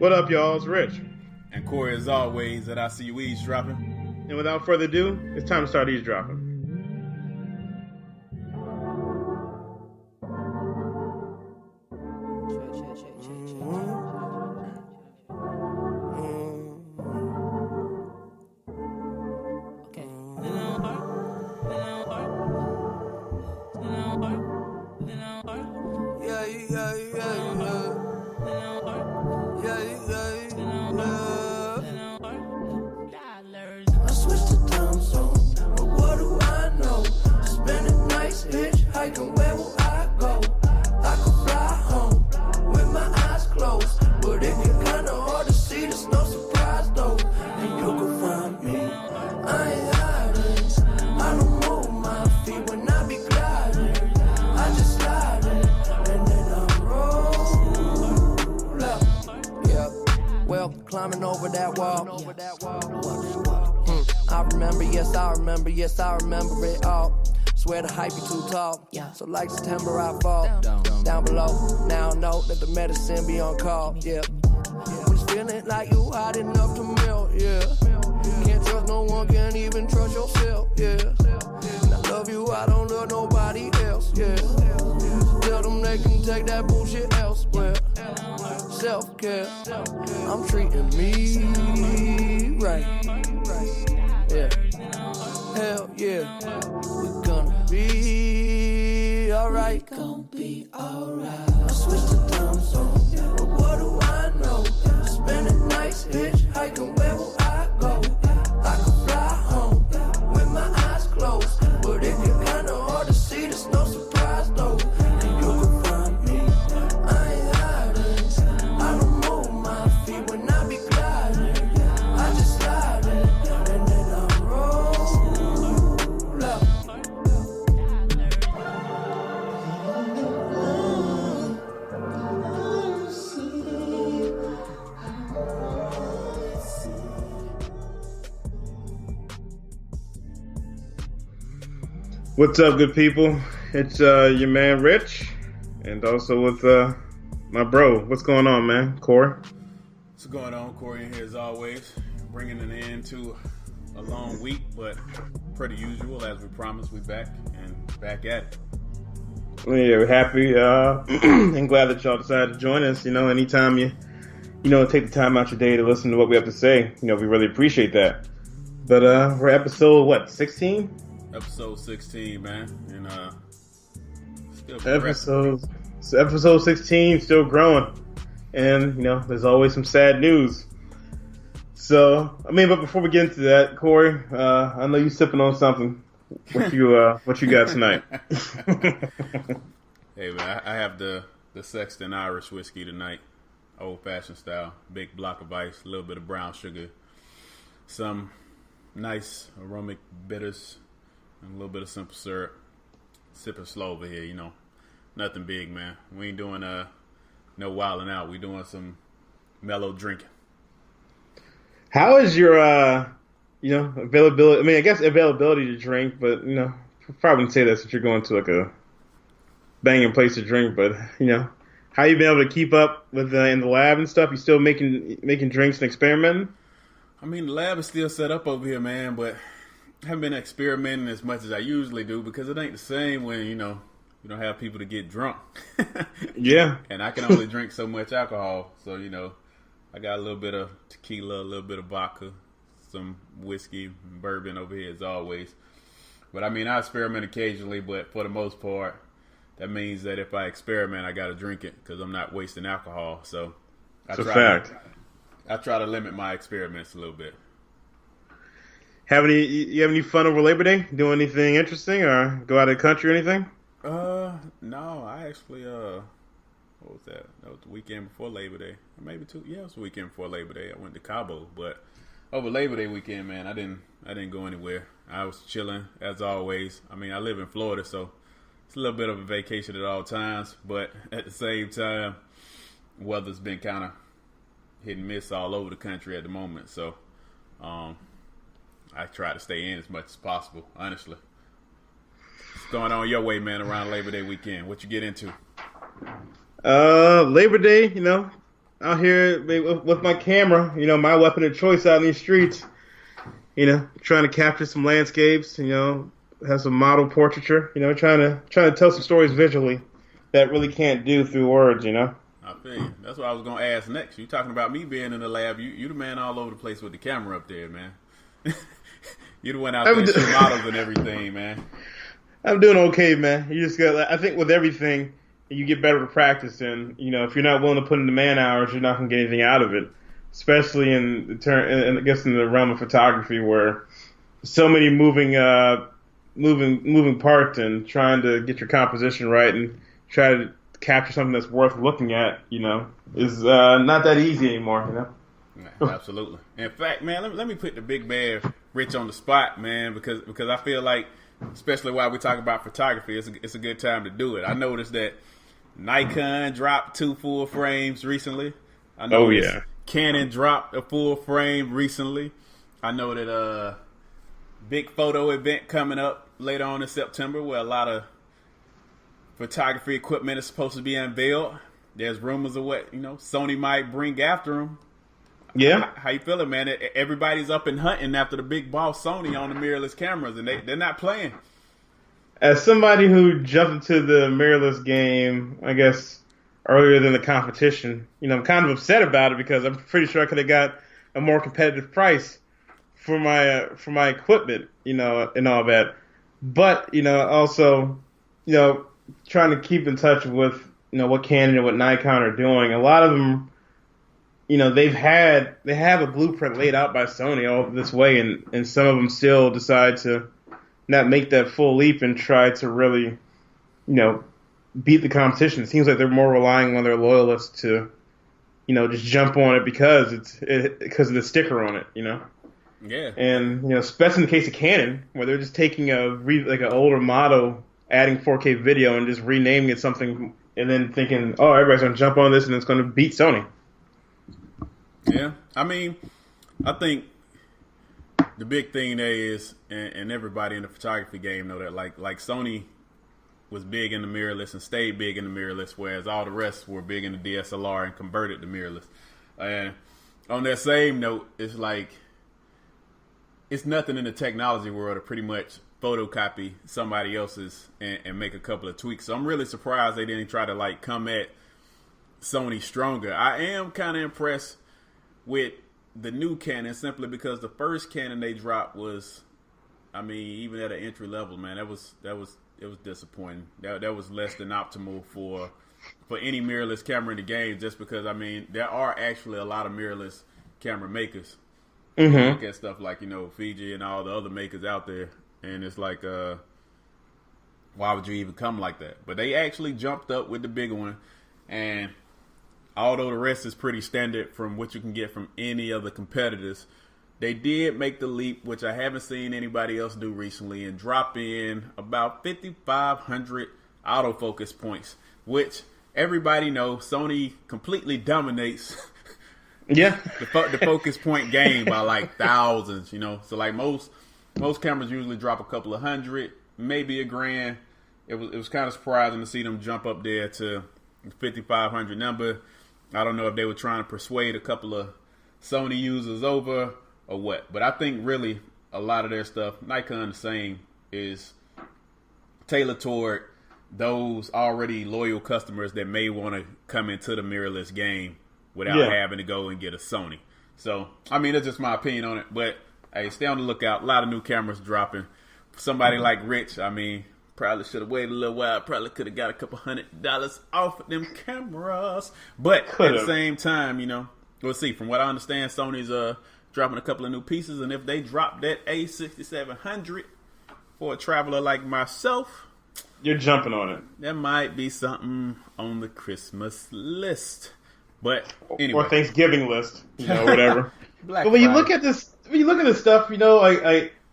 What up, y'all? It's Rich. And Corey, as always, that I see you eavesdropping. And without further ado, it's time to start eavesdropping. I remember it all. Swear the hype be too tall. So like September I fall down below. Now I know that the medicine be on call. Yeah. When it's feeling like you hot enough to melt. Yeah. Can't trust no one, can't even trust yourself. Yeah. And I love you, I don't love nobody else. Yeah. Tell them they can take that bullshit elsewhere. Self-care. I'm treating me right. Yeah. Hell yeah, we're gonna be alright. Gonna be alright. I switched to time zone, but what do I know? Spending nights hitchhiking, where will I go? I could fly home with my eyes closed, but if you're kinda hard to see, there's no surprise though. And you can find me, I ain't hiding. I don't move my feet when I be gliding. I just slide in, and then I roll. What's up, good people? It's your man Rich, and also with my bro. What's going on, man? Corey? What's going on? Corey here as always, bringing an end to a long week, but pretty usual. As we promised, we back at it. Yeah, we're happy and glad that y'all decided to join us. You know, anytime you take the time out your day to listen to what we have to say, we really appreciate that. But we're episode 16? Episode 16, man, and still episode 16, still growing, and there's always some sad news. So, but before we get into that, Corey, I know you sipping on something. What you got tonight? Hey man, I have the Sexton Irish whiskey tonight, old fashioned style, big block of ice, a little bit of brown sugar, some nice aromatic bitters, and a little bit of simple syrup. Sipping slow over here, nothing big, man. We ain't doing no wilding out. We doing some mellow drinking. How is your availability? I guess availability to drink, but probably wouldn't say that since you're going to like a banging place to drink. But how you been able to keep up with in the lab and stuff? You still making drinks and experimenting? The lab is still set up over here, man, but I haven't been experimenting as much as I usually do because it ain't the same when you don't have people to get drunk. Yeah, and I can only drink so much alcohol, so I got a little bit of tequila, a little bit of vodka, some whiskey, bourbon over here as always. But I experiment occasionally, but for the most part, that means that if I experiment, I got to drink it because I'm not wasting alcohol. So I try to limit my experiments a little bit. You have any fun over Labor Day? Do anything interesting or go out of the country or anything? No, I actually what was that? That was the weekend before Labor Day. Or maybe two. Yeah, it was the weekend before Labor Day. I went to Cabo, but over Labor Day weekend, man, I didn't go anywhere. I was chilling as always. I live in Florida, so it's a little bit of a vacation at all times, but at the same time, weather's been kind of hit and miss all over the country at the moment. So, I try to stay in as much as possible, honestly. What's going on your way, man, around Labor Day weekend? What you get into? Labor Day, out here with my camera, my weapon of choice out in these streets, trying to capture some landscapes, have some model portraiture, trying to tell some stories visually that really can't do through words, I feel you. That's what I was gonna ask next. You talking about me being in the lab? You the man all over the place with the camera up there, man. You the one out there shooting models and everything, man. I'm doing okay, man. You just got. I think with everything, you get better at practice, and if you're not willing to put in the man hours, you're not gonna get anything out of it. Especially in I guess in the realm of photography, where so many moving parts, and trying to get your composition right and try to capture something that's worth looking at, is not that easy anymore, Yeah, absolutely. In fact, man, let me put the big man Rich on the spot, man, because I feel like, especially while we talk about photography, it's a good time to do it. I noticed that Nikon dropped 2 full frames recently. I know Canon dropped a full frame recently. I know that big photo event coming up later on in September where a lot of photography equipment is supposed to be unveiled. There's rumors of what Sony might bring after them. Yeah. How you feeling, man? Everybody's up and hunting after the big boss Sony on the mirrorless cameras, and they're not playing. As somebody who jumped into the mirrorless game, I guess, earlier than the competition, I'm kind of upset about it because I'm pretty sure I could have got a more competitive price for my equipment, and all that. But, also, trying to keep in touch with, what Canon and what Nikon are doing. A lot of them, they have a blueprint laid out by Sony all this way, and some of them still decide to not make that full leap and try to really, beat the competition. It seems like they're more relying on their loyalists to, just jump on it because because of the sticker on it, Yeah. And especially in the case of Canon, where they're just taking an older model, adding 4K video, and just renaming it something, and then thinking, oh, everybody's gonna jump on this and it's gonna beat Sony. Yeah, I mean, I think the big thing there is, and everybody in the photography game know that, like Sony was big in the mirrorless and stayed big in the mirrorless, whereas all the rest were big in the DSLR and converted to mirrorless. And on that same note, it's like, it's nothing in the technology world to pretty much photocopy somebody else's and make a couple of tweaks. So I'm really surprised they didn't try to come at Sony stronger. I am kind of impressed with the new Canon simply because the first Canon they dropped was, I mean, even at an entry level, man, it was disappointing. That was less than optimal for any mirrorless camera in the game, just because, I mean, there are actually a lot of mirrorless camera makers. Mm-hmm. Look at stuff like, Fiji and all the other makers out there, and it's like, why would you even come like that? But they actually jumped up with the bigger one, and although the rest is pretty standard from what you can get from any other competitors, they did make the leap, which I haven't seen anybody else do recently, and drop in about 5,500 autofocus points, which everybody knows Sony completely dominates. Yeah, the focus point game by thousands, So most cameras usually drop a couple of hundred, maybe $1,000. It was kind of surprising to see them jump up there to 5,500 number. I don't know if they were trying to persuade a couple of Sony users over or what, but I think really a lot of their stuff, Nikon the same, is tailored toward those already loyal customers that may want to come into the mirrorless game without having to go and get a Sony. So, I mean, that's just my opinion on it. But, hey, stay on the lookout. A lot of new cameras dropping. For somebody like Rich, I mean, probably should have waited a little while. Probably could have got a couple $100 off of them cameras. But at the same time, we'll see. From what I understand, Sony's dropping a couple of new pieces. And if they drop that A6700 for a traveler like myself, you're jumping on it. There might be something on the Christmas list. But anyway. Or Thanksgiving list, whatever. But when you look at this stuff,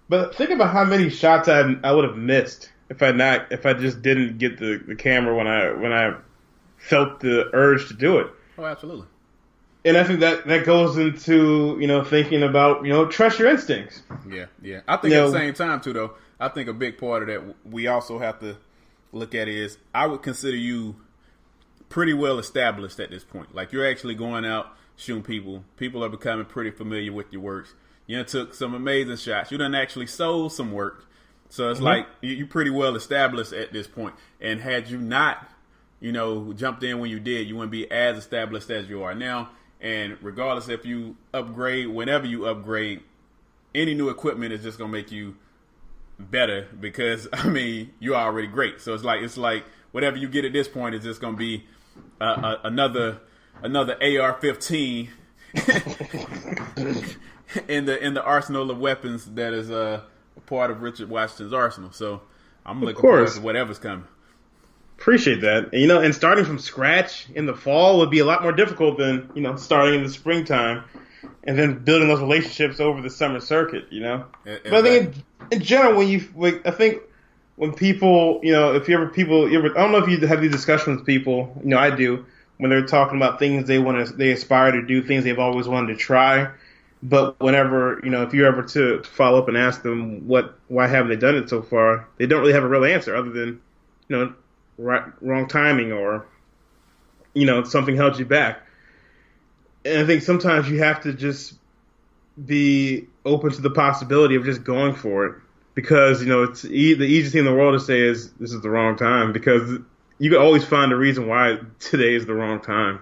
but think about how many shots I would have missed if I just didn't get the camera when I felt the urge to do it. Oh, absolutely. And I think that goes into thinking about trust your instincts. Yeah. I think at the same time too, though, I think a big part of that we also have to look at is I would consider you pretty well established at this point. Like, you're actually going out shooting people. People are becoming pretty familiar with your works. You done took some amazing shots. You done actually sold some work. So it's like you're pretty well established at this point. And had you not, jumped in when you did, you wouldn't be as established as you are now. And regardless if you upgrade, whenever you upgrade, any new equipment is just going to make you better because, you're already great. So it's like whatever you get at this point is just going to be another AR-15 in the arsenal of weapons that is a part of Richard Washington's arsenal. So I'm looking forward to whatever's coming. Appreciate that. And starting from scratch in the fall would be a lot more difficult than, starting in the springtime and then building those relationships over the summer circuit, But I think in general, I think when people, if you ever, I don't know if you have these discussions with people, I do, when they're talking about things they aspire to do, things they've always wanted to try. But whenever, if you're ever to follow up and ask them why haven't they done it so far, they don't really have a real answer other than, wrong timing or, something held you back. And I think sometimes you have to just be open to the possibility of just going for it because, it's the easiest thing in the world to say is this is the wrong time because you can always find a reason why today is the wrong time.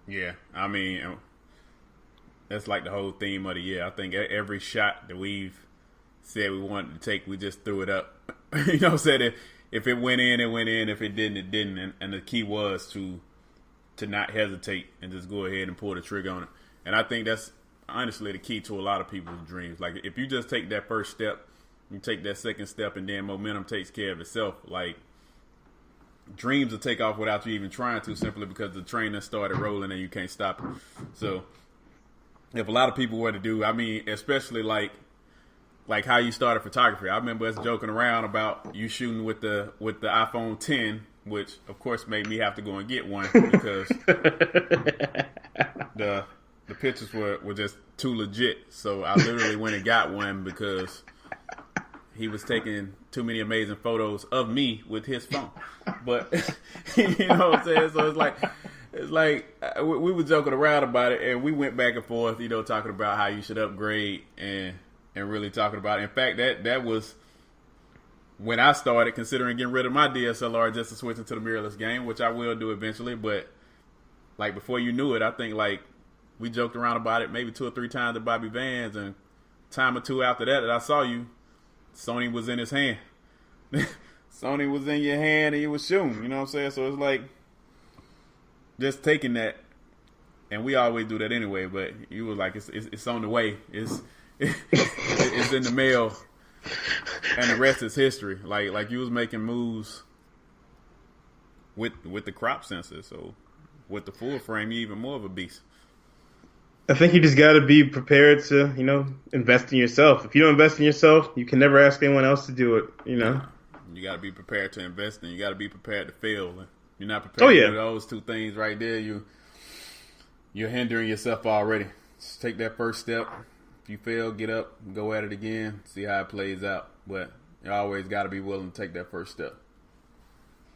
Yeah, that's like the whole theme of the year. I think every shot that we've said we wanted to take, we just threw it up. Said if it went in, it went in. If it didn't, it didn't. And the key was to not hesitate and just go ahead and pull the trigger on it. And I think that's honestly the key to a lot of people's dreams. Like, if you just take that first step, you take that second step, and then momentum takes care of itself. Like, dreams will take off without you even trying to, simply because the train has started rolling and you can't stop it. So if a lot of people were to do, especially like how you started photography. I remember us joking around about you shooting with the iPhone 10, which of course made me have to go and get one because the pictures were just too legit. So I literally went and got one because he was taking too many amazing photos of me with his phone. But you know what I'm saying? So it's like we were joking around about it, and we went back and forth, talking about how you should upgrade and really talking about it. In fact, that was when I started considering getting rid of my DSLR just to switch into the mirrorless game, which I will do eventually. But like before you knew it, I think like we joked around about it maybe 2 or 3 times at Bobby Vans, and time or two after that I saw you, Sony was in his hand. Sony was in your hand and you was shooting, you know what I'm saying? So it's like just taking that, and we always do that anyway, but you were like, it's on the way. It's in the mail, and the rest is history. Like you was making moves with the crop sensor, so with the full frame, you even more of a beast. I think you just got to be prepared to, invest in yourself. If you don't invest in yourself, you can never ask anyone else to do it, You got to be prepared to invest, and you got to be prepared to fail. If you're not prepared to do those 2 things right there, you're hindering yourself already. Just take that first step. If you fail, get up, go at it again, see how it plays out. But you always got to be willing to take that first step.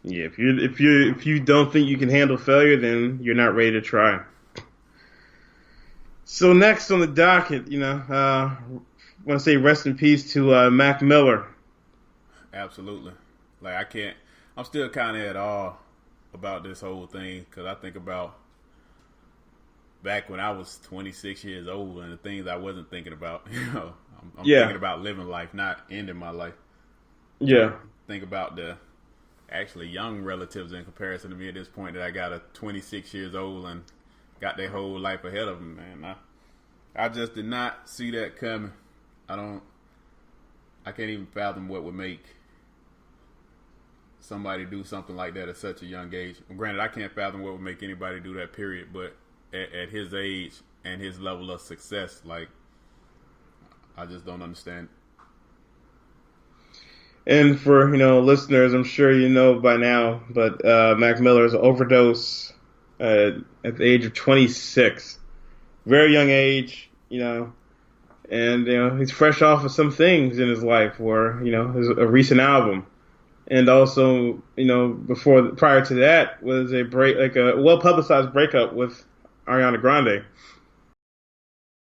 Yeah, if you don't think you can handle failure, then you're not ready to try. So next on the docket, I want to say rest in peace to Mac Miller. Absolutely. I'm still kind of at awe about this whole thing because I think about back when I was 26 years old and the things I wasn't thinking about. I'm thinking about living life, not ending my life. Yeah. Think about the actually young relatives in comparison to me at this point that I got a 26 years old and got their whole life ahead of them, man. I just did not see that coming. I can't even fathom what would make somebody do something like that at such a young age. Granted, I can't fathom what would make anybody do that, period, but at his age and his level of success, I just don't understand. And for, listeners, I'm sure you know by now, but Mac Miller's overdose at the age of 26. Very young age, and, he's fresh off of some things in his life where, a recent album. And also, prior to that was a well publicized breakup with Ariana Grande.